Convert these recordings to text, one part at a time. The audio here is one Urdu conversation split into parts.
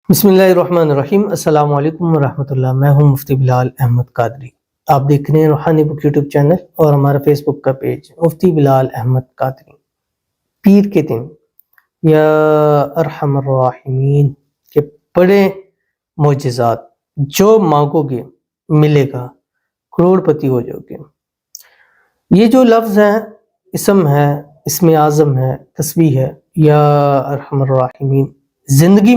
بسم اللہ الرحمن الرحیم۔ السلام علیکم ورحمۃ اللہ۔ میں ہوں مفتی بلال احمد قادری۔ آپ دیکھ رہے ہیں روحانی بک یوٹیوب چینل اور ہمارا فیس بک کا پیج مفتی بلال احمد قادری۔ پیر کے دن یا ارحم الراحمین کے بڑے معجزات، جو مانگو گے ملے گا، کروڑ پتی ہو جاؤ گے۔ یہ جو لفظ ہے، اسم ہے، اسم اعظم ہے، تسبیح ہے، یا ارحم الراحمین، زندگی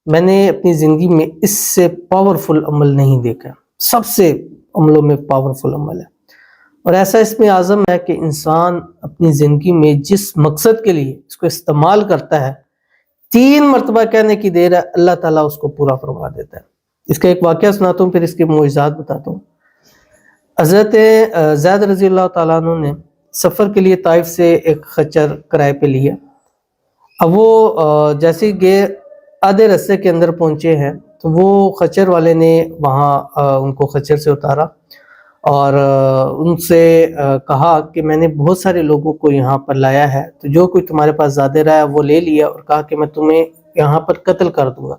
میں نے اپنی زندگی میں اس سے پاورفل عمل نہیں دیکھا۔ سب سے عملوں میں پاورفل عمل ہے، اور ایسا اس میں اعظم ہے کہ انسان اپنی زندگی میں جس مقصد کے لیے اس کو استعمال کرتا ہے، 3 مرتبہ کہنے کی دیر ہے، اللہ تعالیٰ اس کو پورا فرما دیتا ہے۔ اس کا ایک واقعہ سناتا ہوں، پھر اس کے معجزات بتاتا ہوں۔ حضرت زید رضی اللہ تعالیٰ عنہ نے سفر کے لیے طائف سے ایک خچر کرائے پہ لیا۔ اب وہ جیسے ہی گئے، آدھے رستے کے اندر پہنچے ہیں، تو وہ خچر والے نے وہاں ان کو خچر سے اتارا اور ان سے کہا کہ میں نے بہت سارے لوگوں کو یہاں پر لایا ہے، تو جو کوئی تمہارے پاس زیادہ رہا ہے وہ لے لیا، اور کہا کہ میں تمہیں یہاں پر قتل کر دوں گا۔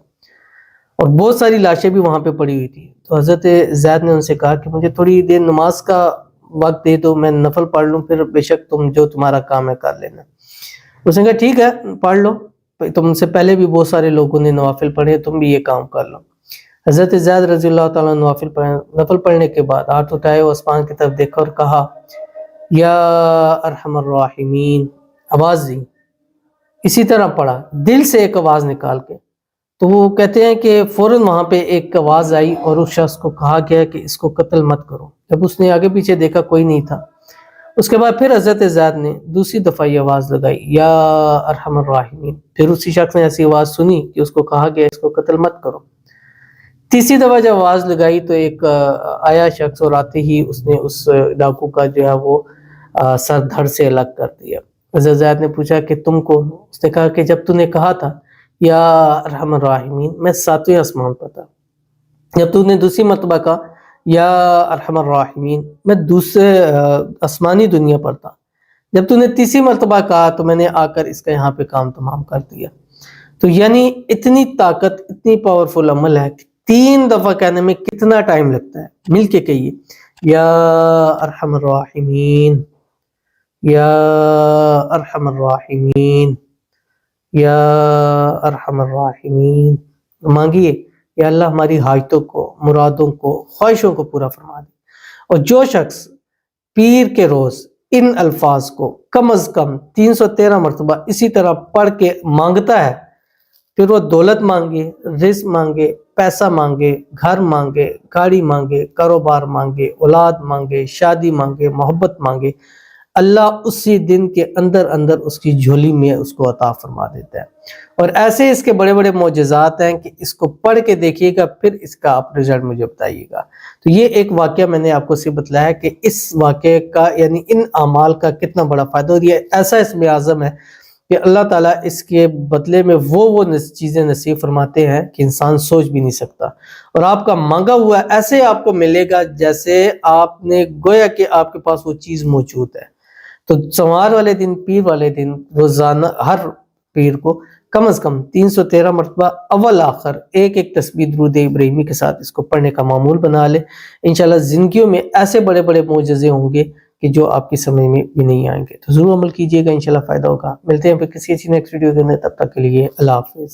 اور بہت ساری لاشیں بھی وہاں پہ پڑی ہوئی تھی۔ تو حضرت زید نے ان سے کہا کہ مجھے تھوڑی دیر نماز کا وقت دے دو، میں نفل پڑھ لوں، پھر بے شک تم جو تمہارا کام ہے کر لینا۔ اس نے کہا ٹھیک ہے، پڑھ لو، تم سے پہلے بھی بہت سارے لوگوں نے نوافل پڑھے، تم بھی یہ کام کر لو۔ حضرت زید رضی اللہ تعالیٰ نفل پڑھنے کے بعد ہاتھ اٹھائے، وہ آسمان کی طرف دیکھا اور کہا یا ارحم الراحمین، آواز دی، اسی طرح پڑھا، دل سے ایک آواز نکال کے۔ تو وہ کہتے ہیں کہ فوراً وہاں پہ ایک آواز آئی اور اس شخص کو کہا گیا کہ اس کو قتل مت کرو۔ جب اس نے آگے پیچھے دیکھا کوئی نہیں تھا، اس کے بعد پھر حضرت زید نے دوسری دفعہ یہ آواز لگائی یا ارحم الراحمین۔ پھر اسی شخص نے ایسی آواز سنی کہ اس کو کہا گیا اس کو قتل مت کرو۔ تیسری دفعہ جب آواز لگائی تو ایک آیا شخص، اور آتے ہی اس نے اس ڈاکو کا جو ہے وہ سر دھڑ سے الگ کر دیا۔ حضرت زید نے پوچھا کہ تم کون ہو؟ اس نے کہا کہ جب تو نے کہا تھا یا ارحم الراحمین، میں 7ویں آسمان پر تھا۔ جب تو نے دوسری مرتبہ کہا یا ارحم الراحمین، میں دوسرے آسمانی دنیا پر تھا۔ جب تو نے تیسری مرتبہ کہا تو میں نے آ کر اس کا یہاں پہ کام تمام کر دیا۔ تو یعنی اتنی طاقت، اتنی پاورفل عمل ہے کہ 3 دفعہ کہنے میں کتنا ٹائم لگتا ہے۔ مل کے کہیے یا ارحم الراحمین، یا ارحم الراحمین، یا ارحم الراحمین۔ مانگیے یا اللہ ہماری حاجتوں کو، مرادوں کو، خواہشوں کو پورا فرما دے۔ اور جو شخص پیر کے روز ان الفاظ کو کم از کم 313 مرتبہ اسی طرح پڑھ کے مانگتا ہے، پھر وہ دولت مانگے، رزق مانگے، پیسہ مانگے، گھر مانگے، گاڑی مانگے، کاروبار مانگے، اولاد مانگے، شادی مانگے، محبت مانگے، اللہ اسی دن کے اندر اندر اس کی جھولی میں اس کو عطا فرما دیتا ہے۔ اور ایسے اس کے بڑے بڑے معجزات ہیں کہ اس کو پڑھ کے دیکھیے گا، پھر اس کا آپ رزلٹ مجھے بتائیے گا۔ تو یہ ایک واقعہ میں نے آپ کو سے بتلایا کہ اس واقعے کا یعنی ان اعمال کا کتنا بڑا فائدہ، اور یہ ایسا اس میں اعظم ہے کہ اللہ تعالیٰ اس کے بدلے میں وہ چیزیں نصیب فرماتے ہیں کہ انسان سوچ بھی نہیں سکتا، اور آپ کا مانگا ہوا ایسے آپ کو ملے گا جیسے آپ نے گویا کہ آپ کے پاس وہ چیز موجود ہے۔ تو سوار والے دن، پیر والے دن، روزانہ ہر پیر کو کم از کم 313 مرتبہ اول آخر ایک تسبیح درود ابراہیمی کے ساتھ اس کو پڑھنے کا معمول بنا لے۔ انشاءاللہ زندگیوں میں ایسے بڑے بڑے معجزے ہوں گے کہ جو آپ کی سمجھ میں بھی نہیں آئیں گے۔ تو ضرور عمل کیجئے گا، انشاءاللہ فائدہ ہوگا۔ ملتے ہیں پھر کسی اچھی نیکسٹ ویڈیو کے اندر، تب تک کے لیے اللہ حافظ۔